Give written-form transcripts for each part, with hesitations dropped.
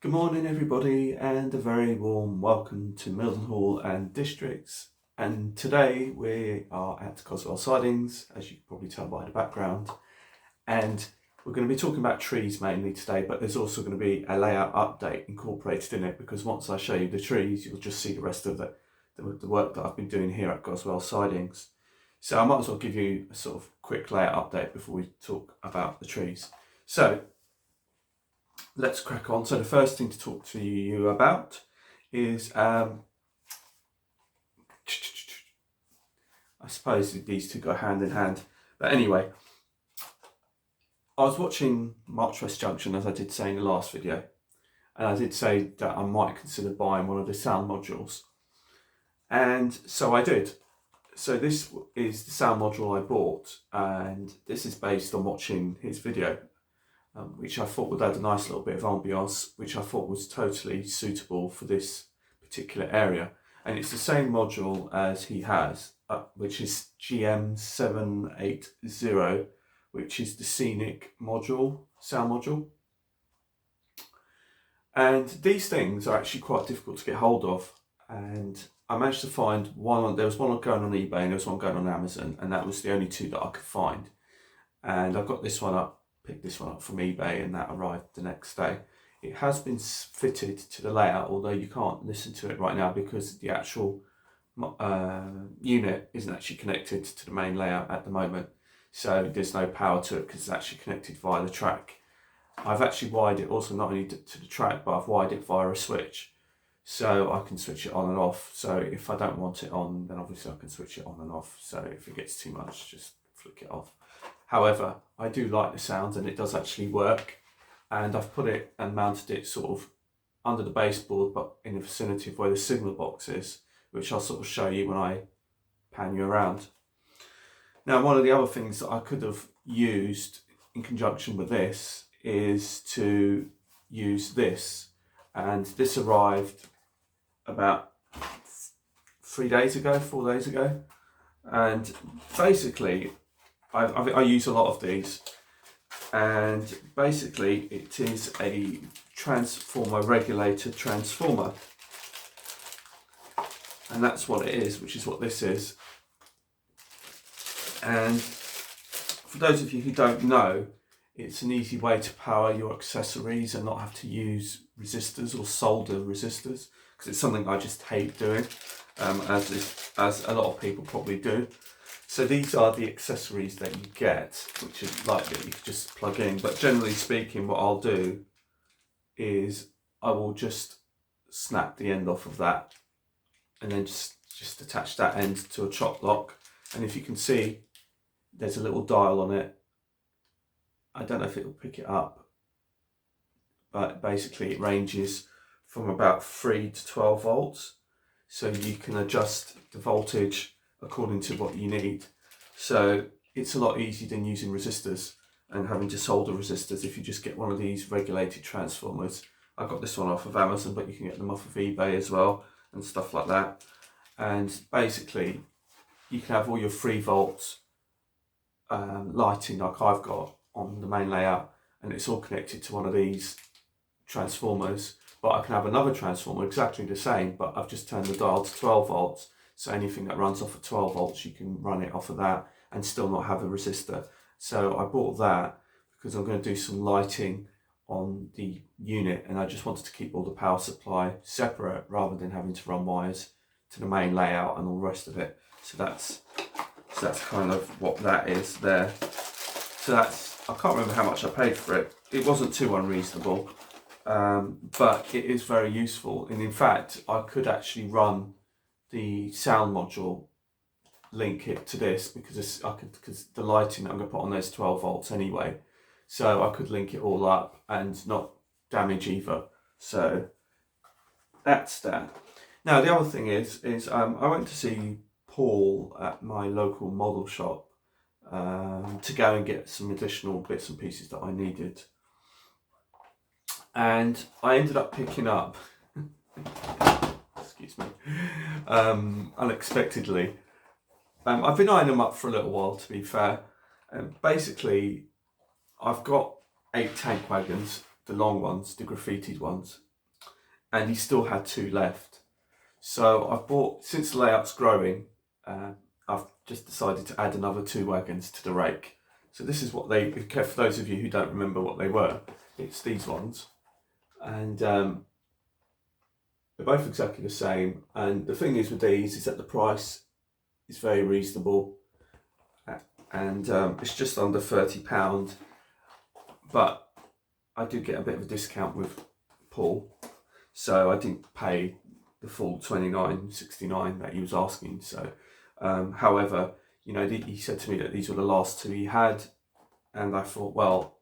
Good morning everybody, and a very warm welcome to Mildenhall and Districts. And today we are at Sidings, as you can probably tell by the background, and we're going to be talking about trees mainly today, but there's also going to be a layout update incorporated in it, because once I show you the trees you'll just see the rest of the work that I've been doing here at Sidings. So I might as well give you a sort of quick layout update before we talk about the trees. So let's crack on. So the first thing to talk to you about is, I suppose these two go hand in hand. But anyway, I was watching March West Junction, as I did say in the last video, and I did say that I might consider buying one of the sound modules. And so I did. So this is the sound module I bought, and this is based on watching his video, which I thought would add a nice little bit of ambiance, which I thought was totally suitable for this particular area. And it's the same module as he has, which is GM195, which is the scenic module, sound module. And these things are actually quite difficult to get hold of. And I managed to find one. There was one going on eBay and there was one going on Amazon, and that was the only two that I could find. And I got this one up. Picked this one up from eBay, and that arrived the next day. It has been fitted to the layout, although you can't listen to it right now because the actual unit isn't actually connected to the main layout at the moment, so there's no power to it because it's actually connected via the track. I've actually wired it also not only to the track, but I've wired it via a switch, so I can switch it on and off. So if I don't want it on, then obviously I can switch it on and off. So if it gets too much, just flick it off. However, I do like the sounds and it does actually work, and I've put it and mounted it sort of under the baseboard, but in the vicinity of where the signal box is, which I'll sort of show you when I pan you around. Now, one of the other things that I could have used in conjunction with this is to use this, and this arrived about 4 days ago, and basically I use a lot of these, and basically it is a transformer regulator transformer, and that's what it is, which is what this is. And for those of you who don't know, it's an easy way to power your accessories and not have to use resistors or solder resistors, because it's something I just hate doing, as a lot of people probably do. So these are the accessories that you get, which is like that you could just plug in. But generally speaking, what I'll do is I will just snap the end off of that, and then just attach that end to a chop block. And if you can see, there's a little dial on it. I don't know if it'll pick it up, but basically it ranges from about 3 to 12 volts. So you can adjust the voltage according to what you need. So it's a lot easier than using resistors and having to solder resistors if you just get one of these regulated transformers. I got this one off of Amazon, but you can get them off of eBay as well and stuff like that. And basically you can have all your 3 volts lighting like I've got on the main layout, and it's all connected to one of these transformers. But I can have another transformer exactly the same, but I've just turned the dial to 12 volts. So anything that runs off of 12 volts, you can run it off of that and still not have a resistor. So I bought that because I'm going to do some lighting on the unit, and I just wanted to keep all the power supply separate rather than having to run wires to the main layout and all the rest of it. So that's kind of what that is there. So I can't remember how much I paid for it. It wasn't too unreasonable, but it is very useful. And in fact, I could actually run the sound module, link it to this, because the lighting that I'm going to put on there is 12 volts anyway, so I could link it all up and not damage either. So that's that. Now the other thing is I went to see Paul at my local model shop to go and get some additional bits and pieces that I needed, and I ended up picking up excuse me, unexpectedly. I've been eyeing them up for a little while, to be fair. Basically, I've got 8 tank wagons, the long ones, the graffitied ones, and he still had 2 left. So I've bought, since the layout's growing, I've just decided to add another 2 wagons to the rake. So this is what they, for those of you who don't remember what they were, it's these ones. And they're both exactly the same. And the thing is with these is that the price is very reasonable. And it's just under £30. But I did get a bit of a discount with Paul. So I didn't pay the full £29.69 that he was asking. So, however, you know, he said to me that these were the last 2 he had, and I thought, well,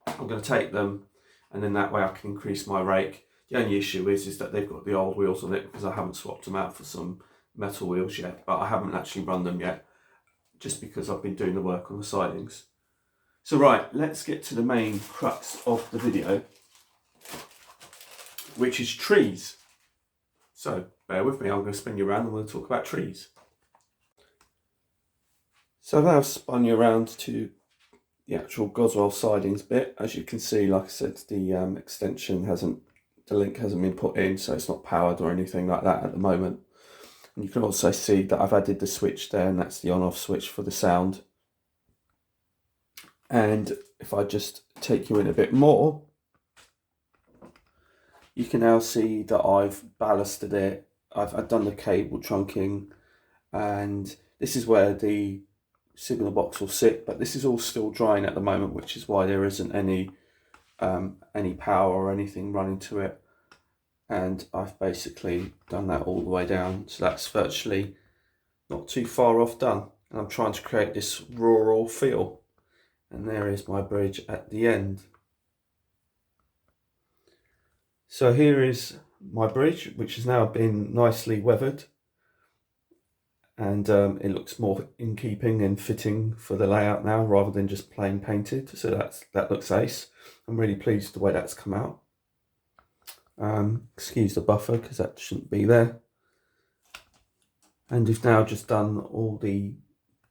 I'm going to take them, and then that way I can increase my rake. The only issue is that they've got the old wheels on it, because I haven't swapped them out for some metal wheels yet, but I haven't actually run them yet, just because I've been doing the work on the sidings. So right, let's get to the main crux of the video, which is trees. So bear with me, I'm going to spin you around and we'll talk about trees. So now I've spun you around to the actual Goswell sidings bit. As you can see, like I said, the extension the link hasn't been put in, so it's not powered or anything like that at the moment. And you can also see that I've added the switch there, and that's the on-off switch for the sound. And if I just take you in a bit more, you can now see that I've ballasted it. I've done the cable trunking, and this is where the signal box will sit, but this is all still drying at the moment, which is why there isn't any power or anything running to it. And I've basically done that all the way down, so that's virtually not too far off done. And I'm trying to create this rural feel, and there is my bridge at the end. So here is my bridge, which has now been nicely weathered, and it looks more in keeping and fitting for the layout now, rather than just plain painted. So that looks ace. I'm really pleased with the way that's come out. Excuse the buffer, because that shouldn't be there. And we've now just done all the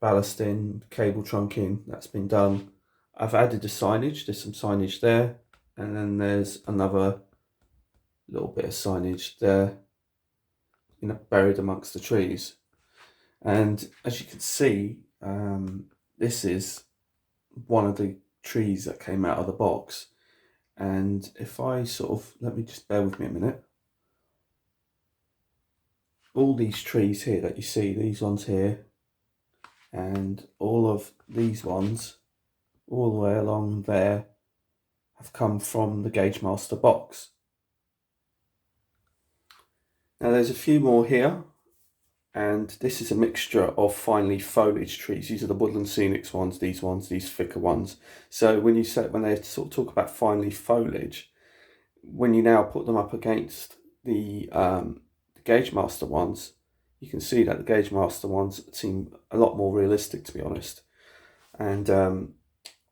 ballasting, cable trunking, that's been done. I've added the signage, there's some signage there, and then there's another little bit of signage there, you know, buried amongst the trees. And as you can see, this is one of the trees that came out of the box. And if I sort of, let me just bear with me a minute. All these trees here that you see, these ones here, and all of these ones, all the way along there, have come from the Gaugemaster box. Now there's a few more here, and this is a mixture of fine leaf foliage trees. These are the Woodland Scenics ones, these thicker ones. So when they sort of talk about fine leaf foliage, when you now put them up against the Gaugemaster ones, you can see that the Gaugemaster ones seem a lot more realistic, to be honest. And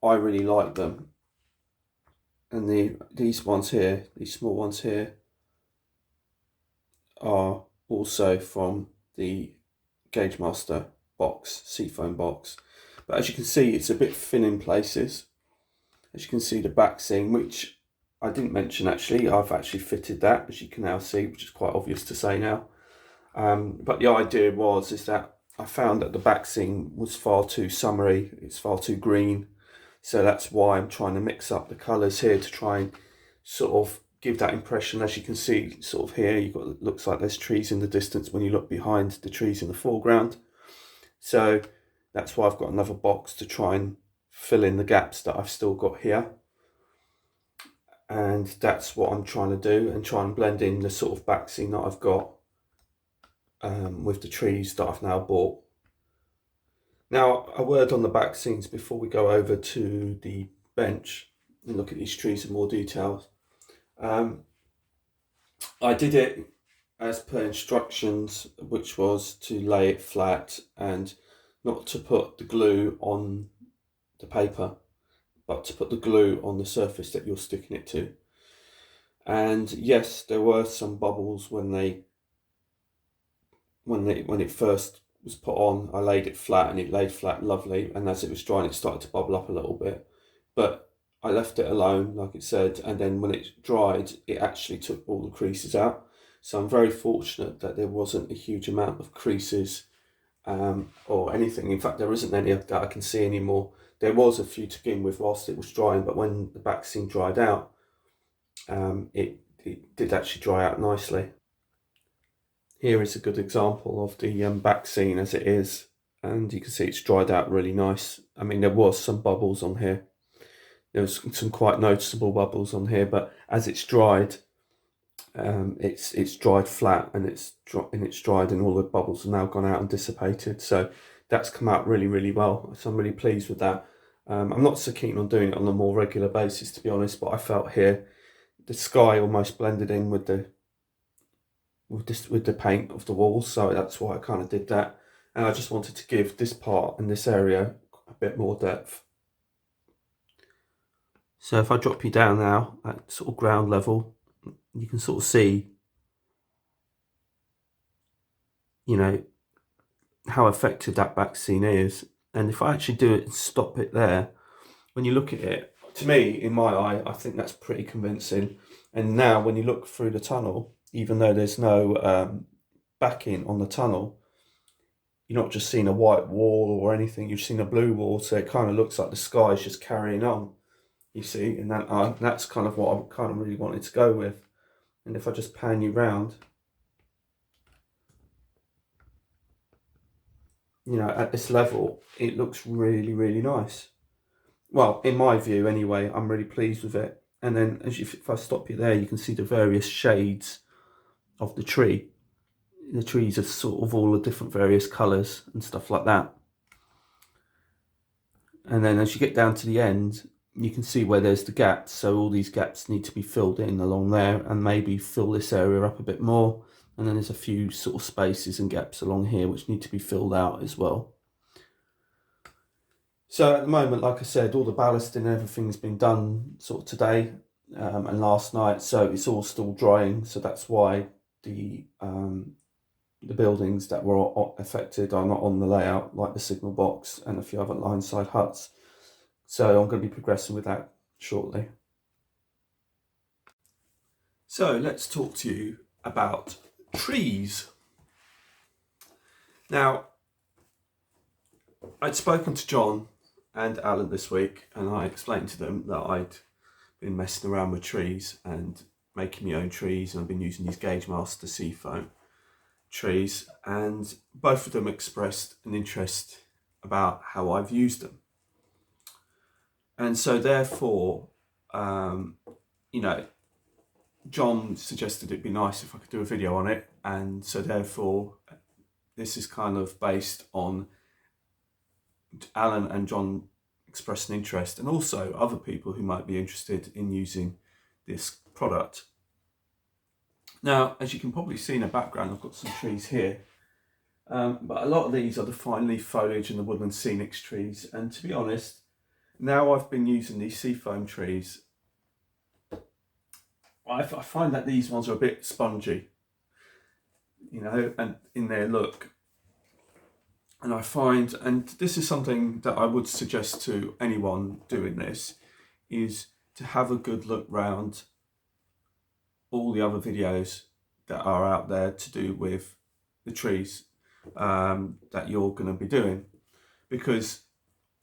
I really like them. And these ones here, these small ones here, are also from the Gaugemaster box, Seafoam box. But as you can see, it's a bit thin in places. As you can see, the back seam, which I didn't mention actually, I've actually fitted that, as you can now see, which is quite obvious to say now. But the idea is that I found that the back seam was far too summery, it's far too green. So that's why I'm trying to mix up the colours here to try and sort of give that impression. As you can see, sort of here, looks like there's trees in the distance when you look behind the trees in the foreground. So that's why I've got another box to try and fill in the gaps that I've still got here. And that's what I'm trying to do, and try and blend in the sort of back seam that I've got with the trees that I've now bought. Now, a word on the back seams before we go over to the bench and look at these trees in more detail. I did it as per instructions, which was to lay it flat and not to put the glue on the paper, but to put the glue on the surface that you're sticking it to. And yes, there were some bubbles when it first was put on. I laid it flat and it laid flat lovely, and as it was drying it started to bubble up a little bit. But I left it alone, like it said, and then when it dried, it actually took all the creases out. So I'm very fortunate that there wasn't a huge amount of creases or anything. In fact, there isn't any that I can see anymore. There was a few to begin with whilst it was drying, but when the back seam dried out, it did actually dry out nicely. Here is a good example of the back seam as it is, and you can see it's dried out really nice. I mean, there was some bubbles on here. There was some quite noticeable bubbles on here, but as it's dried, it's dried flat, and it's dried, and all the bubbles have now gone out and dissipated. So that's come out really well. So I'm really pleased with that. I'm not so keen on doing it on a more regular basis, to be honest, but I felt here the sky almost blended in with the paint of the walls, so that's why I kind of did that. And I just wanted to give this part and this area a bit more depth. So if I drop you down now at sort of ground level, you can sort of see, you know, how effective that back scene is. And if I actually do it and stop it there, when you look at it, to me, in my eye, I think that's pretty convincing. And now when you look through the tunnel, even though there's no backing on the tunnel, you're not just seeing a white wall or anything, you've seen a blue wall, so it kind of looks like the sky is just carrying on, you see, and that's kind of what I kind of really wanted to go with. And if I just pan you round, you know, at this level, it looks really nice. Well, in my view anyway, I'm really pleased with it. And then if I stop you there, you can see the various shades of the tree. The trees are sort of all the different various colours and stuff like that. And then as you get down to the end, you can see where there's the gaps. So all these gaps need to be filled in along there, and maybe fill this area up a bit more. And then there's a few sort of spaces and gaps along here which need to be filled out as well. So at the moment, like I said, all the ballasting and everything's been done sort of today and last night, so it's all still drying. So that's why the buildings that were affected are not on the layout, like the signal box and a few other line side huts. So I'm going to be progressing with that shortly. So let's talk to you about trees. Now, I'd spoken to John and Alan this week, and I explained to them that I'd been messing around with trees and making my own trees, and I've been using these Gaugemaster Seafoam trees, and both of them expressed an interest about how I've used them. And so therefore, you know, John suggested it'd be nice if I could do a video on it, and so therefore this is kind of based on Alan and John expressed an interest, and also other people who might be interested in using this product. Now, as you can probably see in the background, I've got some trees here, but a lot of these are the fine leaf foliage and the woodland scenics trees. And to be honest, now I've been using these seafoam trees, I find that these ones are a bit spongy, you know, and in their look. And I find, and this is something that I would suggest to anyone doing this, is to have a good look round all the other videos that are out there to do with the trees that you're going to be doing, because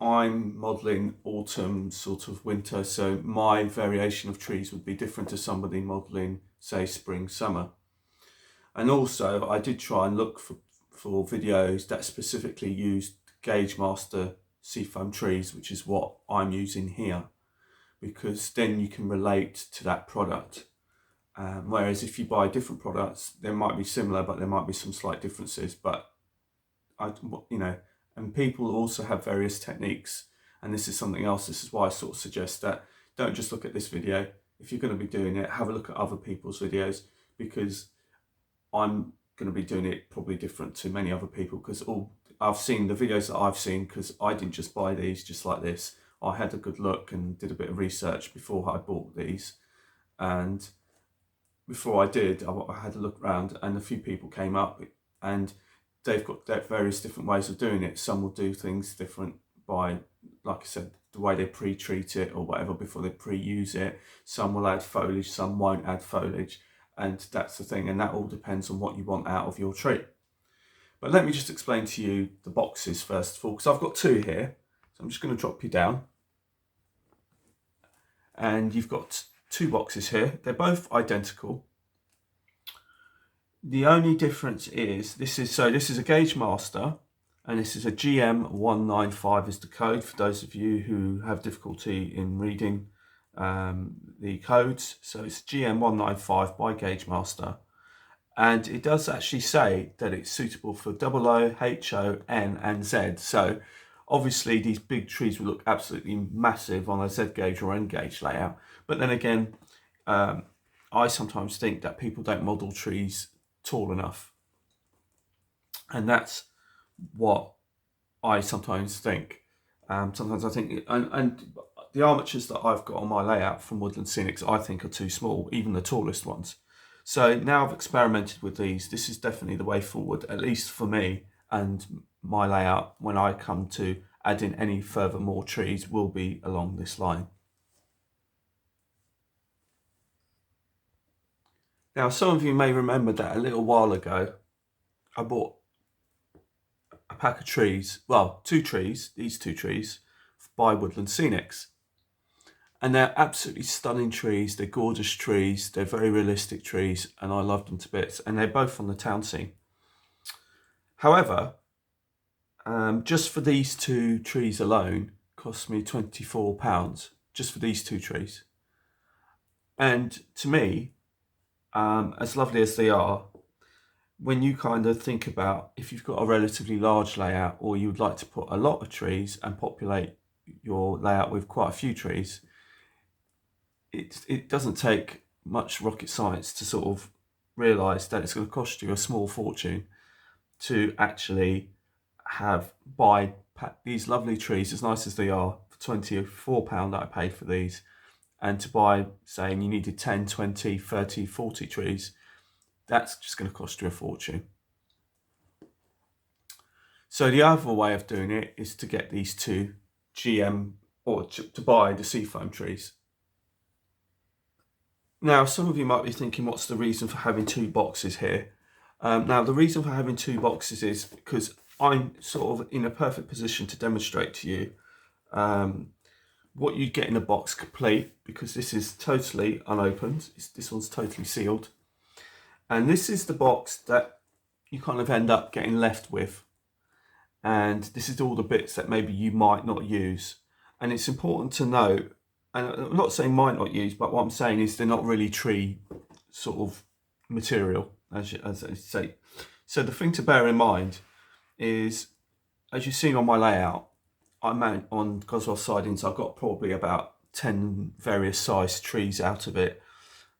I'm modelling autumn, sort of winter, so my variation of trees would be different to somebody modelling, say, spring, summer. And also I did try and look for videos that specifically used Gaugemaster Seafoam trees, which is what I'm using here, because then you can relate to that product. Whereas if you buy different products, they might be similar, but there might be some slight differences. But you know, and people also have various techniques, and this is something else. This is why I sort of suggest that don't just look at this video. If you're going to be doing it, have a look at other people's videos, because I'm going to be doing it probably different to many other people, because I've seen the videos that I've seen, because I didn't just buy these just like this. I had a good look and did a bit of research before I bought these, and before I did, I had a look around, and a few people came up, and they've got their various different ways of doing it. Some will do things different by, like I said, the way they pre-treat it or whatever before they pre-use it. Some will add foliage, some won't add foliage, and that's the thing, and that all depends on what you want out of your tree. But let me just explain to you the boxes first of all, because I've got two here. So I'm just going to drop you down, and you've got two boxes here. They're both identical. The only difference is this is a Gaugemaster, and this is a GM195 is the code for those of you who have difficulty in reading the codes. So it's GM195 by Gaugemaster, and it does actually say that it's suitable for O, HO, N and Z. So obviously these big trees will look absolutely massive on a Z gauge or N gauge layout, but then again I sometimes think that people don't model trees tall enough, and that's what I sometimes think. Sometimes I think, and the armatures that I've got on my layout from Woodland Scenics I think are too small, even the tallest ones. So now I've experimented with these. This is definitely the way forward, at least for me, and my layout when I come to add in any further more trees will be along this line. Now some of you may remember that a little while ago I bought a pack of trees, well, these two trees by Woodland Scenics. And they're absolutely stunning trees, they're gorgeous trees, they're very realistic trees, and I love them to bits, and they're both on the town scene. However, just for these two trees alone, cost me £24, just for these two trees. And to me, as lovely as they are, when you kind of think about if you've got a relatively large layout or you would like to put a lot of trees and populate your layout with quite a few trees, it doesn't take much rocket science to sort of realise that it's going to cost you a small fortune to actually buy these lovely trees, as nice as they are, for £24 that I paid for these, and to buy, saying you needed 10, 20, 30, 40 trees, that's just going to cost you a fortune. So the other way of doing it is to get these two GM, or to buy the Seafoam trees. Now, some of you might be thinking, what's the reason for having two boxes here? Now, the reason for having two boxes is because I'm sort of in a perfect position to demonstrate to you what you get in a box complete, because this is totally unopened. This one's totally sealed. And this is the box that you kind of end up getting left with. And this is all the bits that maybe you might not use. And it's important to note, and I'm not saying might not use, but what I'm saying is they're not really tree sort of material, as I say. So the thing to bear in mind is, as you've seen on my layout, on Gaugemaster Sidings, I've got probably about 10 various size trees out of it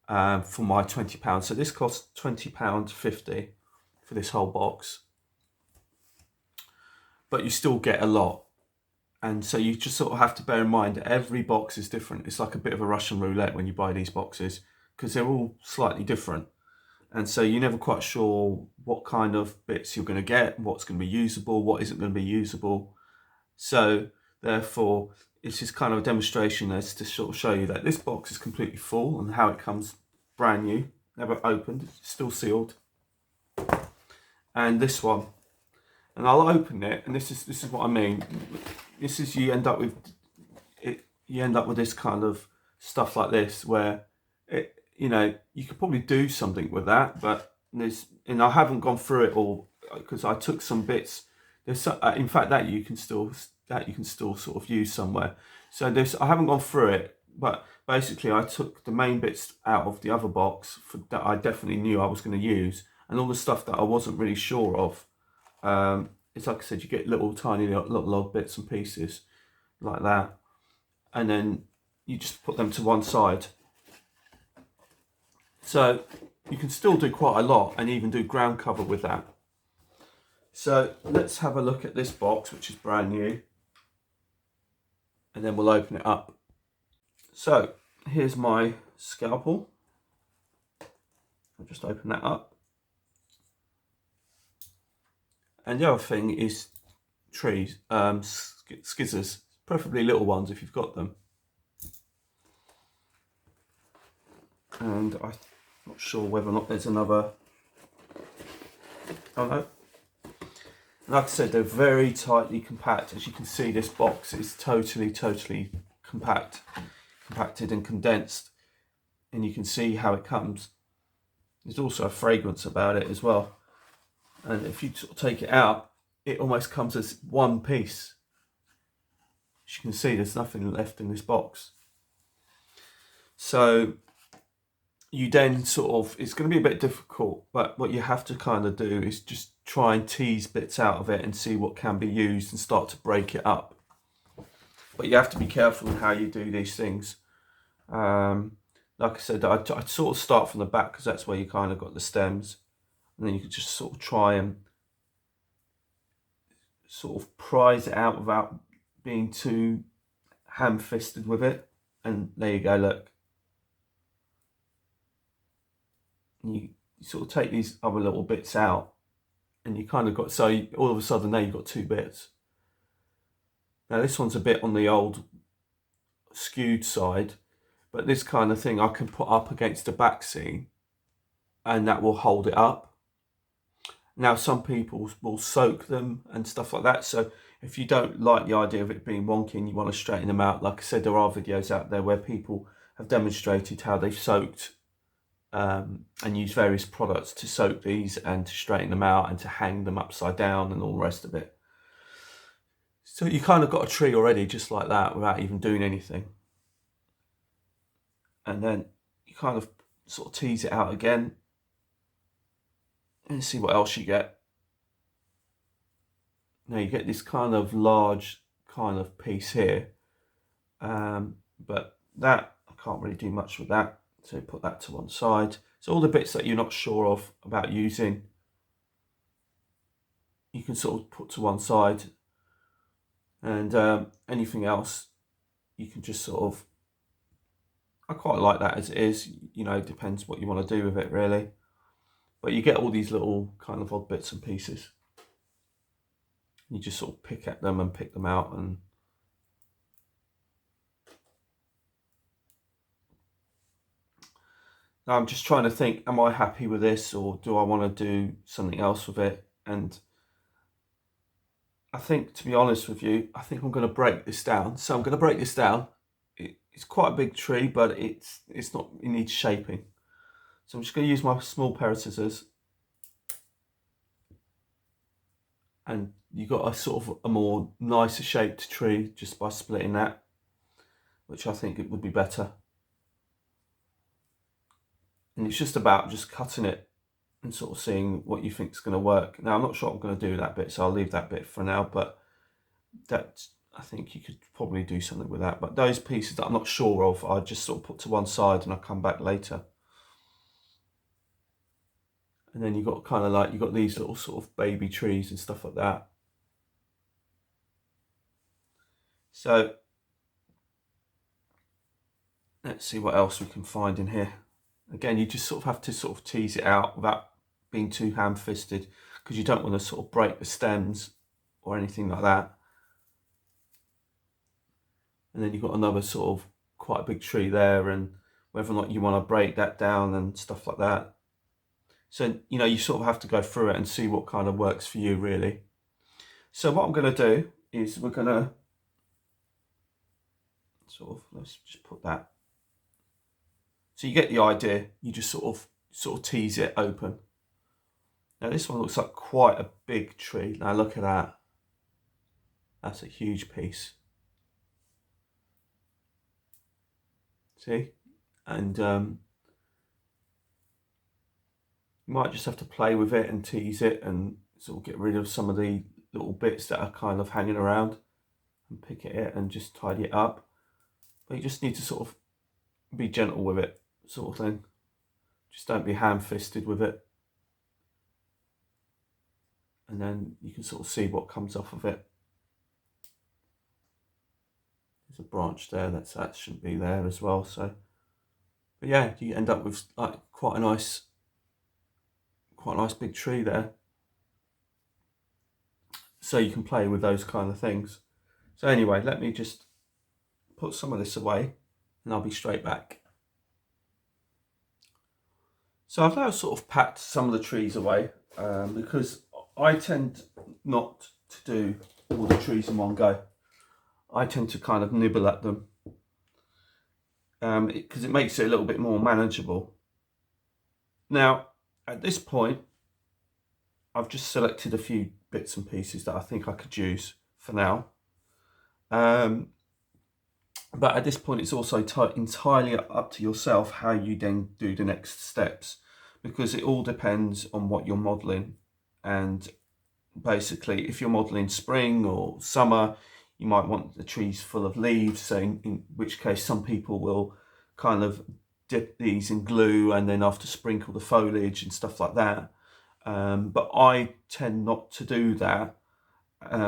for my £20. So this costs £20.50 for this whole box, but you still get a lot. And so you just sort of have to bear in mind that every box is different. It's like a bit of a Russian roulette when you buy these boxes, because they're all slightly different. And so you're never quite sure what kind of bits you're going to get, what's going to be usable, what isn't going to be usable. So therefore, it's just kind of a demonstration as to sort of show you that this box is completely full and how it comes brand new, never opened, still sealed. And this one, and I'll open it, and this is what I mean. This is, you end up with this kind of stuff like this, where you could probably do something with that, but I haven't gone through it all, because I took some bits. There's in fact that you can still sort of use somewhere. So I haven't gone through it, but basically I took the main bits out of the other box that I definitely knew I was going to use, and all the stuff that I wasn't really sure of. It's like I said, you get little tiny little odd bits and pieces like that, and then you just put them to one side. So you can still do quite a lot and even do ground cover with that. So let's have a look at this box, which is brand new, and then we'll open it up. So here's my scalpel. I'll just open that up. And the other thing is trees, skizzers, preferably little ones if you've got them. And I'm not sure whether or not there's another. Oh no. Like I said, they're very tightly compact. As you can see, this box is totally compacted and condensed. And you can see how it comes. There's also a fragrance about it as well. And if you sort of take it out, it almost comes as one piece. As you can see, there's nothing left in this box. So you then sort of, it's going to be a bit difficult, but what you have to kind of do is just try and tease bits out of it and see what can be used and start to break it up. But you have to be careful in how you do these things. Like I said, I'd sort of start from the back because that's where you kind of got the stems. And then you could just sort of try and sort of prise it out without being too ham-fisted with it. And there you go, look. You sort of take these other little bits out and you kind of got, so all of a sudden now you've got two bits. Now this one's a bit on the old skewed side, but this kind of thing I can put up against the back seam and that will hold it up. Now some people will soak them and stuff like that, so if you don't like the idea of it being wonky and you want to straighten them out, like I said, there are videos out there where people have demonstrated how they've soaked and used various products to soak these and to straighten them out and to hang them upside down and all the rest of it. So you kind of got a tree already just like that without even doing anything. And then you kind of sort of tease it out again and see what else you get. Now you get this kind of large kind of piece here, but that I can't really do much with that, so put that to one side. So all the bits that you're not sure of about using, you can sort of put to one side, and anything else you can just sort of, I quite like that as it is, you know, it depends what you want to do with it really, but you get all these little kind of odd bits and pieces. You just sort of pick at them and pick them out. And now I'm just trying to think, am I happy with this or do I want to do something else with it? And I think, to be honest with you, I think I'm going to break this down. So I'm going to break this down. It's quite a big tree, but it's not, it needs shaping. So I'm just going to use my small pair of scissors. And you got a sort of a more nicer shaped tree just by splitting that, which I think it would be better. And it's just about just cutting it and sort of seeing what you think is going to work. Now I'm not sure I'm going to do that bit, so I'll leave that bit for now, but that, I think you could probably do something with that. But those pieces that I'm not sure of, I just sort of put to one side and I'll come back later. And then you've got kind of like, you've got these little sort of baby trees and stuff like that. So let's see what else we can find in here. Again, you just sort of have to sort of tease it out without being too ham-fisted, because you don't want to sort of break the stems or anything like that. And then you've got another sort of quite a big tree there, and whether or not you want to break that down and stuff like that. So, you know, you sort of have to go through it and see what kind of works for you really. So what I'm going to do is we're going to sort of, let's just put that. So you get the idea, you just sort of tease it open. Now this one looks like quite a big tree. Now look at that. That's a huge piece. See? And you might just have to play with it and tease it and sort of get rid of some of the little bits that are kind of hanging around and pick at it and just tidy it up. But you just need to sort of be gentle with it, sort of thing. Just don't be ham-fisted with it. And then you can sort of see what comes off of it. There's a branch there, that shouldn't be there as well. So, but yeah, you end up with like quite a nice big tree there. So you can play with those kind of things. So anyway, let me just put some of this away and I'll be straight back. So I've now sort of packed some of the trees away because I tend not to do all the trees in one go. I tend to kind of nibble at them because it makes it a little bit more manageable. Now, at this point, I've just selected a few bits and pieces that I think I could use for now. But at this point, it's also entirely up to yourself how you then do the next steps, because it all depends on what you're modelling. And basically, if you're modelling spring or summer, you might want the trees full of leaves, so in which case some people will kind of dip these in glue and then after sprinkle the foliage and stuff like that. But I tend not to do that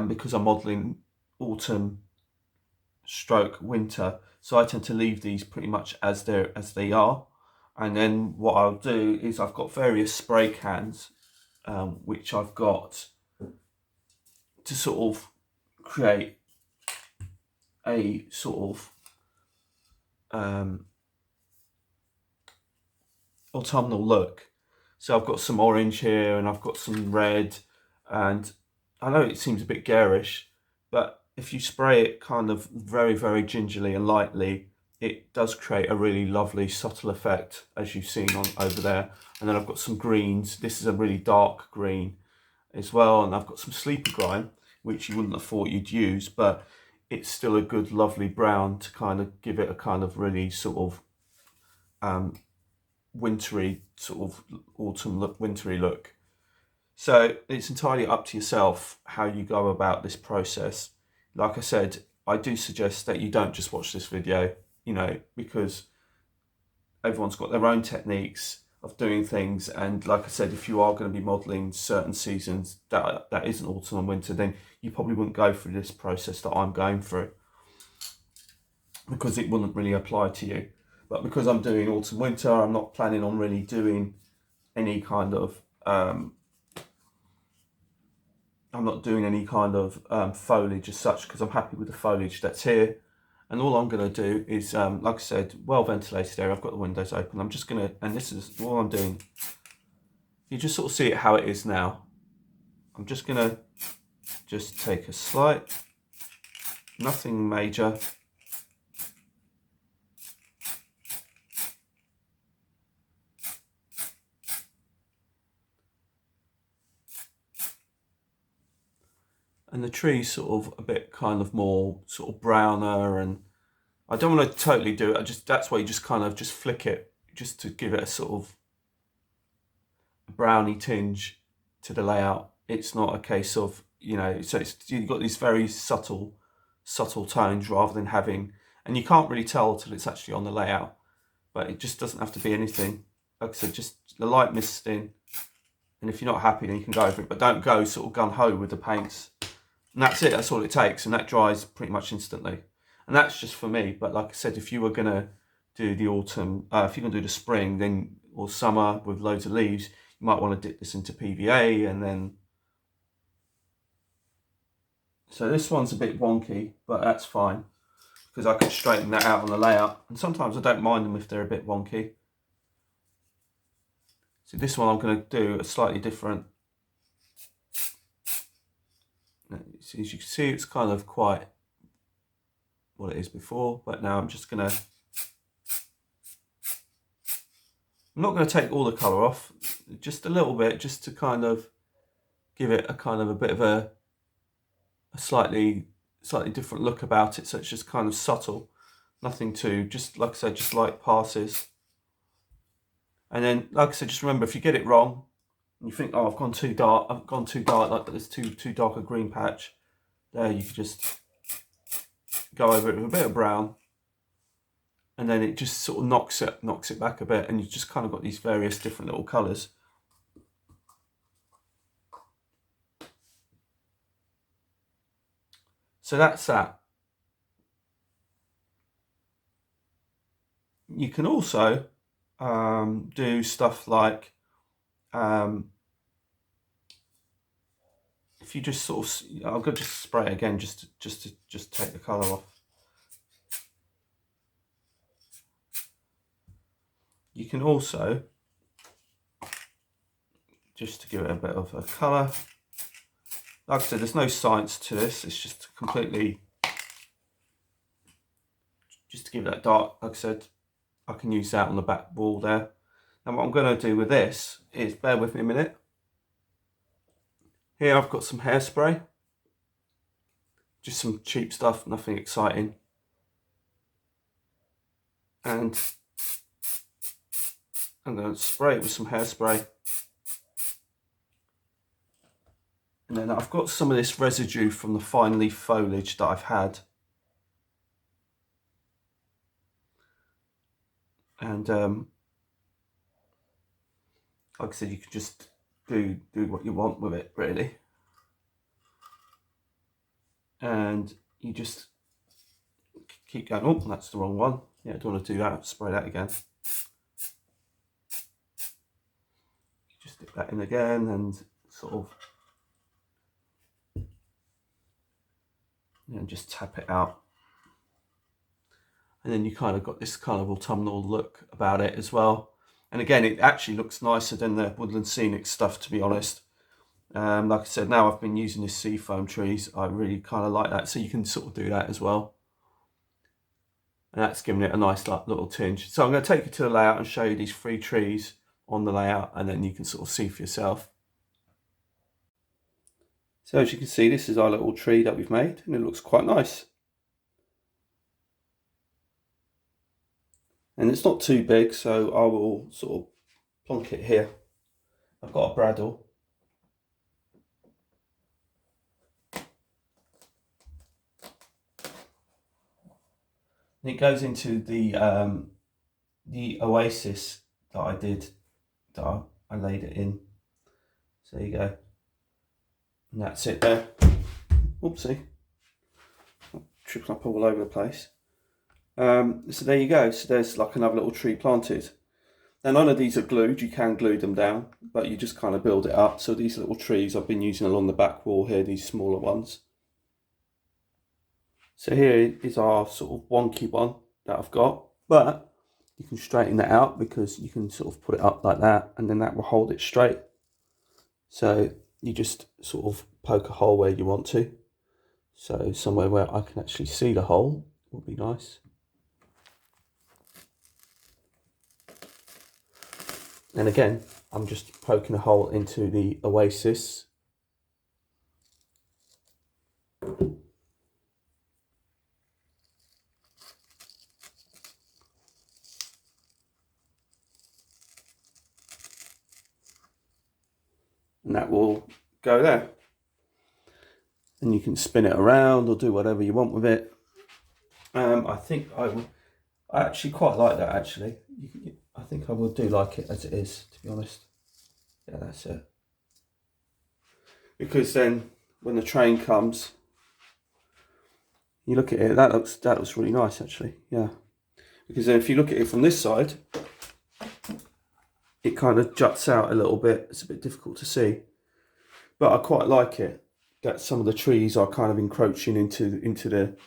because I'm modelling autumn stroke winter, so I tend to leave these pretty much as they are. And then what I'll do is I've got various spray cans which I've got to sort of create a sort of autumnal look. So I've got some orange here and I've got some red, and I know it seems a bit garish, but if you spray it kind of very, very gingerly and lightly, it does create a really lovely subtle effect, as you've seen on over there. And then I've got some greens. This is a really dark green as well, and I've got some sleeper grime, which you wouldn't have thought you'd use, but it's still a good lovely brown to kind of give it a kind of really sort of wintry, sort of autumn look, wintry look. So it's entirely up to yourself how you go about this process. Like I said, I do suggest that you don't just watch this video, you know, because everyone's got their own techniques of doing things. And like I said, if you are going to be modelling certain seasons that isn't autumn and winter, then you probably wouldn't go through this process that I'm going through, because it wouldn't really apply to you. But because I'm doing autumn winter, I'm not planning on really doing any kind of I'm not doing any kind of foliage as such, because I'm happy with the foliage that's here. And all I'm going to do is, like I said, well ventilated area. I've got the windows open. I'm just going to, and this is all I'm doing. You just sort of see it how it is now. I'm just going to just take a slight, nothing major. And the tree's sort of a bit kind of more sort of browner, and I don't want to totally do it. That's why you just kind of just flick it, just to give it a sort of browny tinge to the layout. It's not a case of, you know, so you've got these very subtle tones rather than having, and you can't really tell till it's actually on the layout, but it just doesn't have to be anything. Like I said, just the light misting, and if you're not happy, then you can go over it, but don't go sort of gung-ho with the paints. And that's it, that's all it takes, and that dries pretty much instantly. And that's just for me, but like I said, if you were gonna do the autumn, if you're gonna do the spring, then, or summer with loads of leaves, you might want to dip this into PVA, and then, so this one's a bit wonky, but that's fine, because I can straighten that out on the layout, and sometimes I don't mind them if they're a bit wonky. So this one I'm going to do a slightly different. So as you can see, it's kind of quite what it is before, but now I'm just going to, I'm not going to take all the colour off, just a little bit, just to kind of give it a kind of a bit of a slightly different look about it. So it's just kind of subtle, nothing too, just like I said, just light passes. And then, like I said, just remember, if you get it wrong and you think, oh, I've gone too dark, like there's too dark a green patch, there you can just go over it with a bit of brown, and then it just sort of knocks it back a bit, and you've just kind of got these various different little colours. So that's that. You can also do stuff like if you just sort of, I'm going to just spray it again just to take the colour off. You can also, just to give it a bit of a colour, like I said, there's no science to this, it's just completely, just to give it that dark, like I said, I can use that on the back wall there. And what I'm going to do with this is, bear with me a minute. Here I've got some hairspray, just some cheap stuff, nothing exciting. And I'm going to spray it with some hairspray. And then I've got some of this residue from the fine leaf foliage that I've had. And like I said, you can just do what you want with it, really. And you just keep going. Oh, that's the wrong one. Yeah, I don't want to do that. Spray that again. Just stick that in again and sort of, and just tap it out. And then you kind of got this kind of autumnal look about it as well. And again, it actually looks nicer than the Woodland Scenic stuff, to be honest. Like I said, now I've been using this Seafoam trees, I really kind of like that. So you can sort of do that as well. And that's giving it a nice little tinge. So I'm going to take you to the layout and show you these 3 trees on the layout, and then you can sort of see for yourself. So as you can see, this is our little tree that we've made, and it looks quite nice. And it's not too big, so I will sort of plonk it here. I've got a bradawl. And it goes into the oasis that I did, that I laid it in. So there you go. And that's it there. Oopsie. Tripping up all over the place. So there you go. So there's like another little tree planted. Now none of these are glued, you can glue them down, but you just kind of build it up. So these little trees I've been using along the back wall here, these smaller ones. So here is our sort of wonky one that I've got, but you can straighten that out because you can sort of put it up like that, and then that will hold it straight. So you just sort of poke a hole where you want to. So somewhere where I can actually see the hole would be nice. And again, I'm just poking a hole into the oasis. And that will go there. And you can spin it around or do whatever you want with it. I think I actually quite like that, actually. I think I would do like it as it is, to be honest. Yeah, that's it. Because then when the train comes, you look at it, that looks really nice, actually. Yeah. Because then if you look at it from this side, it kind of juts out a little bit. It's a bit difficult to see. But I quite like it that some of the trees are kind of encroaching into the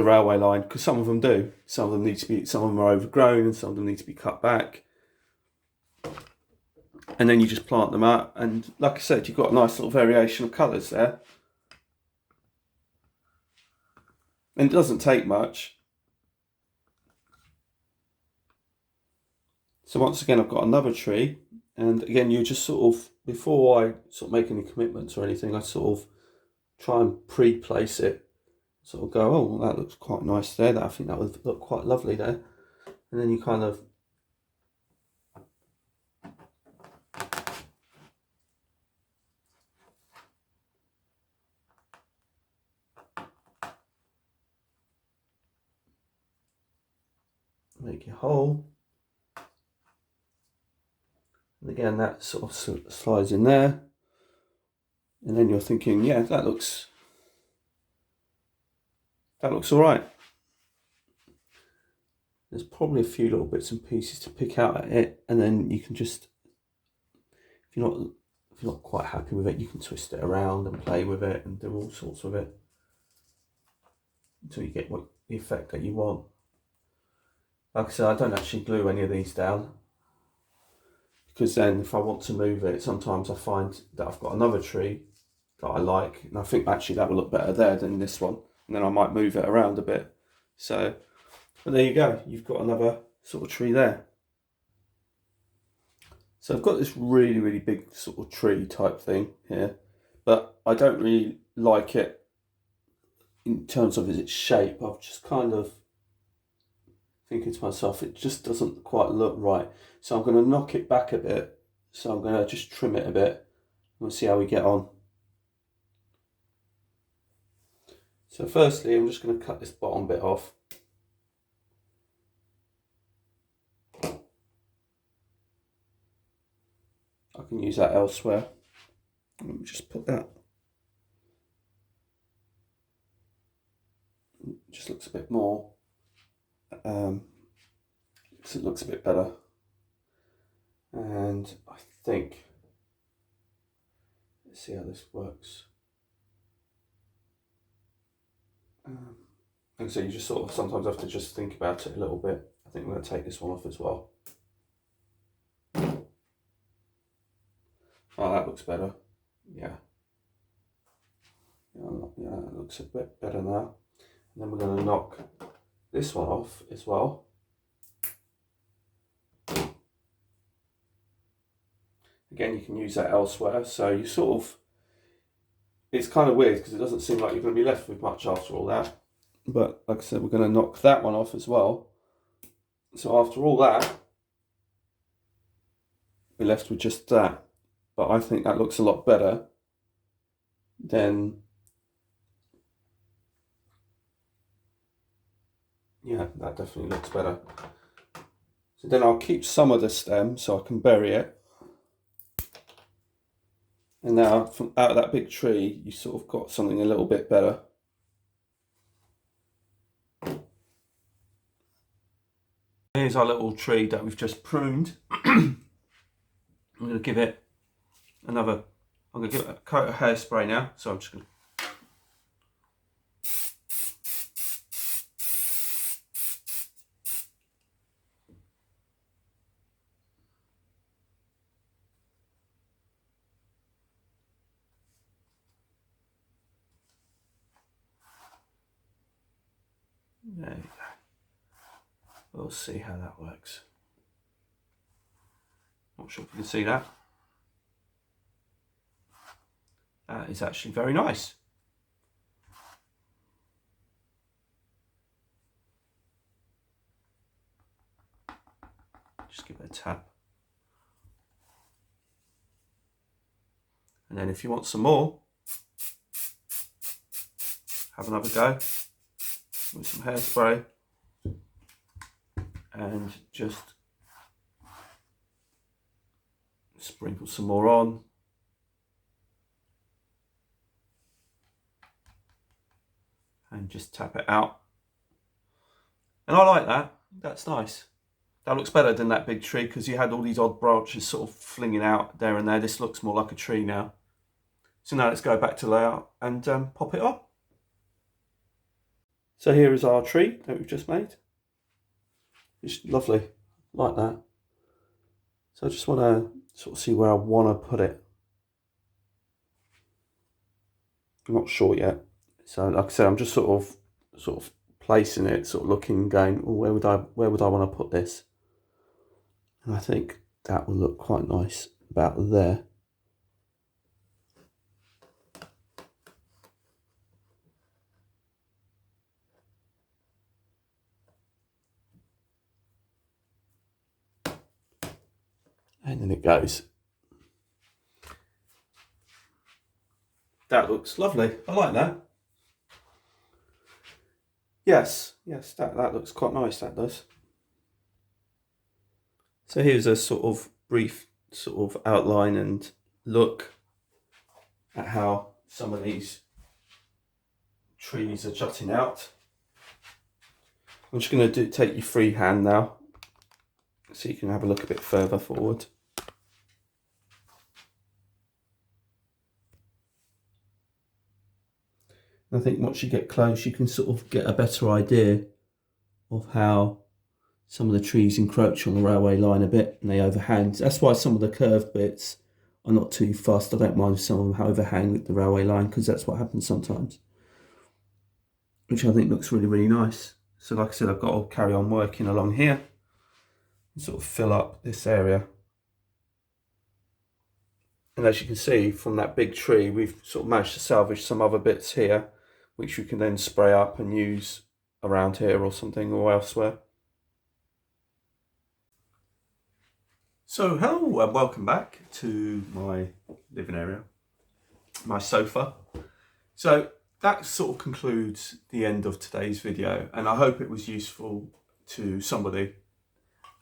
railway line, because some of them do. Some of them are overgrown, and some of them need to be cut back. And then you just plant them up, and like I said, you've got a nice little variation of colours there. And it doesn't take much. So once again, I've got another tree, and again, you just sort of, before I sort of make any commitments or anything, I sort of try and pre-place it. Sort of go, oh, that looks quite nice there. I think that would look quite lovely there. And then you kind of make your hole. And again, that sort of slides in there. And then you're thinking, yeah, that looks all right. There's probably a few little bits and pieces to pick out at it, and then you can just, if you're not if you're not quite happy with it, you can twist it around and play with it and do all sorts with it until you get the effect that you want. Like I said, I don't actually glue any of these down, because then if I want to move it, sometimes I find that I've got another tree that I like, and I think actually that will look better there than this one, and then I might move it around a bit. So, but there you go, you've got another sort of tree there. So I've got this really, really big sort of tree type thing here, but I don't really like it in terms of its shape. I've just kind of thinking to myself, it just doesn't quite look right. So I'm going to knock it back a bit. So I'm going to just trim it a bit. We'll see how we get on. So firstly, I'm just going to cut this bottom bit off. I can use that elsewhere. Let me just put that. It just looks a bit more. It looks a bit better. And I think, let's see how this works. And so you just sort of sometimes have to just think about it a little bit. I think I'm going to take this one off as well. Oh, that looks better. Yeah. Yeah, that looks a bit better now. And then we're going to knock this one off as well. Again, you can use that elsewhere. So you sort of, it's kind of weird because it doesn't seem like you're going to be left with much after all that. But like I said, we're going to knock that one off as well. So after all that, we're left with just that. But I think that looks a lot better than, yeah, that definitely looks better. So then I'll keep some of the stem so I can bury it. And now from out of that big tree, you sort of got something a little bit better. Here's our little tree that we've just pruned. I'm going to give it another, I'm going to give it a coat of hairspray now. So I'm just going to there you go. We'll see how that works. Not sure if you can see that. That is actually very nice. Just give it a tap. And then if you want some more, have another go with some hairspray and just sprinkle some more on. And just tap it out. And I like that. That's nice. That looks better than that big tree because you had all these odd branches sort of flinging out there and there. This looks more like a tree now. So now let's go back to layout and pop it on. So here is our tree that we've just made. It's lovely, like that. So I just want to sort of see where I want to put it. I'm not sure yet. So like I said, I'm just sort of placing it, sort of looking, going, oh, where would I want to put this? And I think that will look quite nice about there. And then it goes. That looks lovely. I like that. Yes, that looks quite nice, that does. So here's a sort of brief sort of outline and look at how some of these trees are jutting out. I'm just going to take your free hand now so you can have a look a bit further forward. I think once you get close, you can sort of get a better idea of how some of the trees encroach on the railway line a bit and they overhang. That's why some of the curved bits are not too fussed. I don't mind if some of them overhang the railway line, because that's what happens sometimes, which I think looks really, really nice. So like I said, I've got to carry on working along here and sort of fill up this area. And as you can see from that big tree, we've sort of managed to salvage some other bits here, which we can then spray up and use around here or something, or elsewhere. So hello and welcome back to my living area, my sofa. So that sort of concludes the end of today's video, and I hope it was useful to somebody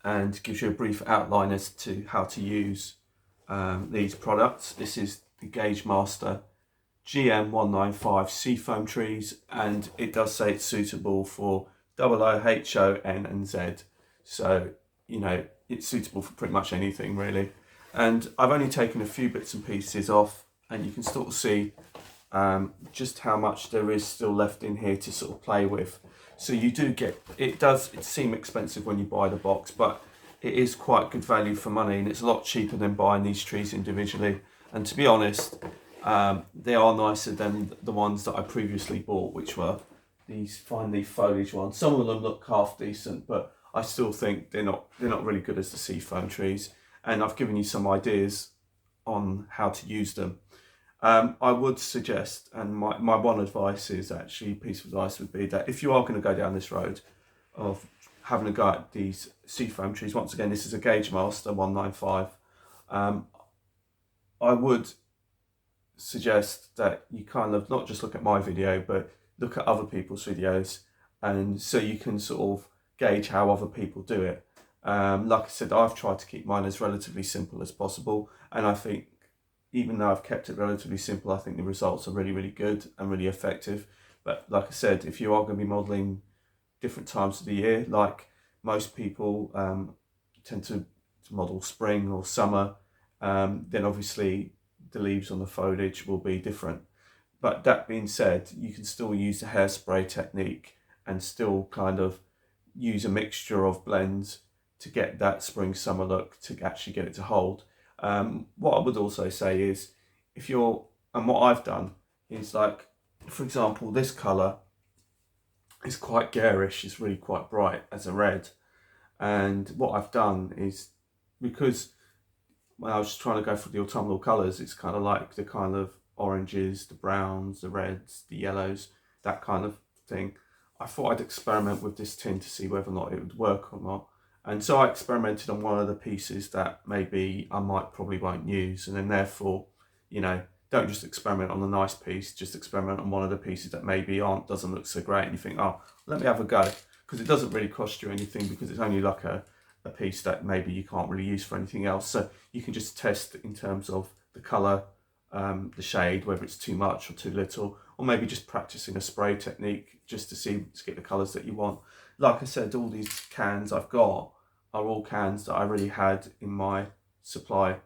and gives you a brief outline as to how to use these products. This is the Gaugemaster GM195 Seafoam trees, and it does say it's suitable for OO, HO, N and Z. So, you know, it's suitable for pretty much anything really. And I've only taken a few bits and pieces off, and you can sort of see just how much there is still left in here to sort of play with. So you do get, it seem expensive when you buy the box, but it is quite good value for money, and it's a lot cheaper than buying these trees individually. And to be honest, they are nicer than the ones that I previously bought, which were these fine leaf foliage ones. Some of them look half decent, but I still think they're not really good as the seafoam trees. And I've given you some ideas on how to use them. I would suggest, and my one advice is actually, piece of advice would be that if you are going to go down this road of having a go at these seafoam trees, once again, this is a Gaugemaster 195. I would suggest that you kind of not just look at my video, but look at other people's videos, and so you can sort of gauge how other people do it. Like I said, I've tried to keep mine as relatively simple as possible, and I think even though I've kept it relatively simple, I think the results are really, really good and really effective. But like I said, if you are going to be modelling different times of the year, like most people tend to model spring or summer, then obviously the leaves on the foliage will be different. But that being said, you can still use the hairspray technique and still kind of use a mixture of blends to get that spring summer look, to actually get it to hold. What I would also say is, and what I've done is, like, for example, this colour is quite garish, it's really quite bright as a red. And what I've done is, because when I was trying to go for the autumnal colours, it's kind of like the kind of oranges, the browns, the reds, the yellows, that kind of thing. I thought I'd experiment with this tin to see whether or not it would work or not. And so I experimented on one of the pieces that maybe I probably won't use, and then therefore, you know, don't just experiment on a nice piece, just experiment on one of the pieces that maybe doesn't look so great, and you think, oh, let me have a go, because it doesn't really cost you anything, because it's only like a piece that maybe you can't really use for anything else. So you can just test in terms of the colour, the shade, whether it's too much or too little, or maybe just practicing a spray technique just to get the colours that you want. Like I said, all these cans I've got are all cans that I already had in my supply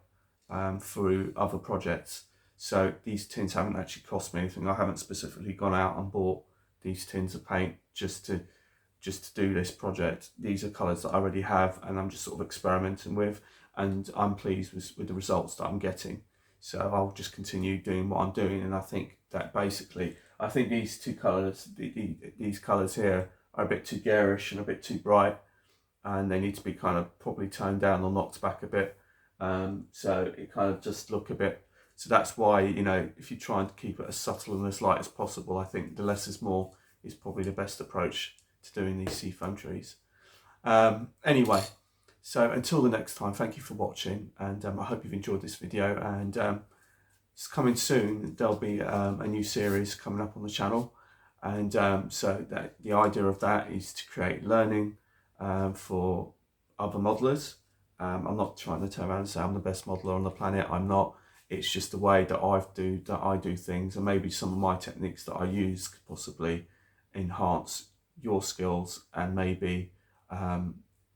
through other projects. So these tins haven't actually cost me anything. I haven't specifically gone out and bought these tins of paint just to do this project. These are colours that I already have, and I'm just sort of experimenting with, and I'm pleased with the results that I'm getting. So I'll just continue doing what I'm doing, and I think that basically, I think these two colours, these colours here, are a bit too garish and a bit too bright, and they need to be kind of probably toned down or knocked back a bit, so it kind of just look a bit. So that's why, you know, if you're trying to keep it as subtle and as light as possible, I think the less is more is probably the best approach to doing these seafoam trees. Anyway, so until the next time, thank you for watching, and I hope you've enjoyed this video, and it's coming soon. There'll be a new series coming up on the channel, and so the idea of that is to create learning for other modelers. I'm not trying to turn around and say I'm the best modeler on the planet. I'm not. It's just the way that I do things, and maybe some of my techniques that I use could possibly enhance your skills, and maybe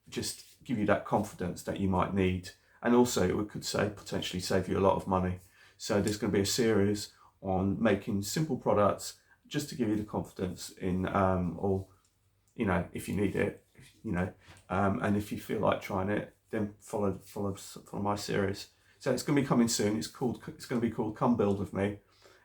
just give you that confidence that you might need, and also it could potentially save you a lot of money. So there's going to be a series on making simple products just to give you the confidence in, or, you know, if you need it, you know, and if you feel like trying it, then follow my series. So it's going to be coming soon. It's going to be called Come Build With Me.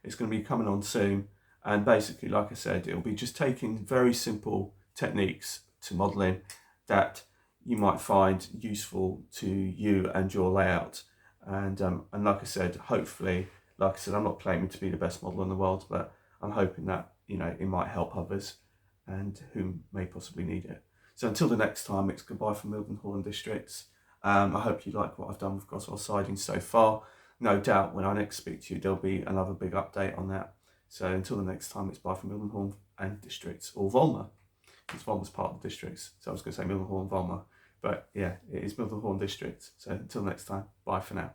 It's going to be coming on soon. And basically, like I said, it'll be just taking very simple techniques to modelling that you might find useful to you and your layout. And like I said, hopefully, like I said, I'm not claiming to be the best modeler in the world, but I'm hoping that, you know, it might help others and who may possibly need it. So until the next time, it's goodbye from Milton Hall and Districts. I hope you like what I've done with Goswell Sidings so far. No doubt when I next speak to you, there'll be another big update on that. So until the next time, it's bye from Milton Hall and Districts, or Volmer, because Volmer's part of the Districts. So I was going to say Milton Hall and Volmer, but yeah, it is Milton Hall and Districts. So until next time, bye for now.